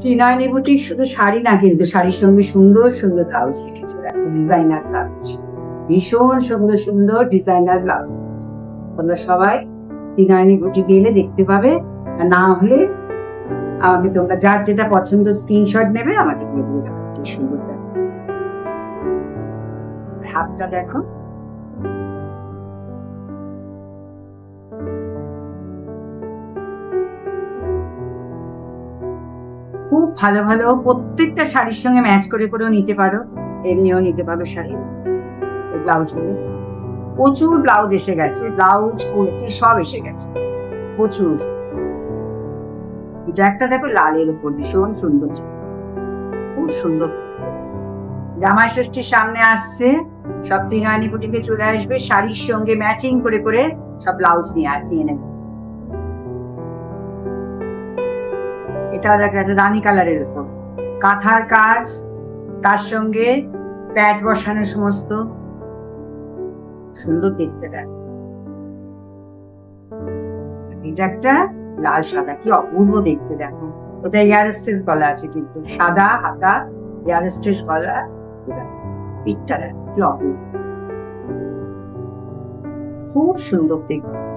Trinayani boutique শুধু শাড়ি না, কিন্তু শাড়ির সঙ্গে সুন্দর সুন্দর ব্লাউজ রেখেছে, ডিজাইনার ব্লাউজ, ভীষণ সুন্দর সুন্দর ডিজাইনার ব্লাউজ। তোমরা সবাই ত্রিনয়নী বুটিকে এলে দেখতে পাবে, আর না হলে আমাকে তোমরা যার যেটা পছন্দ স্ক্রিনশট নেবে, আমাকে দিয়ে দেবে। কি সুন্দর দেখো, হাতটা দেখো, খুব ভালো ভালো প্রত্যেকটা শাড়ির সঙ্গে ম্যাচ করে করেও নিতে পারো, এমনিও নিতে পারো শাড়ি। ব্লাউজ গুলো প্রচুর ব্লাউজ এসে গেছে, ব্লাউজ কুর্তি সব এসে গেছে প্রচুর। এটা একটা দেখো লালের উপর, ভীষণ সুন্দর, খুব সুন্দর। জামাই ষষ্ঠীর সামনে আসছে, সব ত্রিনয়নী বুটিকে চলে আসবে, শাড়ির সঙ্গে ম্যাচিং করে করে সব ব্লাউজ নিয়ে নেবে। এটা দেখো একটা রানী কালারের উপর কাঁথার কাজ, তার সঙ্গে প্যাচ বসানো, সমস্ত সুন্দর দেখতে দেয়। এটা একটা লাল সাদা, কি অপূর্ব দেখতে দেখো। এটা এয়ার স্টেজ গলা আছে, কিন্তু সাদা হাতা, এয়ার স্টেজ গলা, পিঠটা কি অপূর্ব, খুব সুন্দর দেখতে।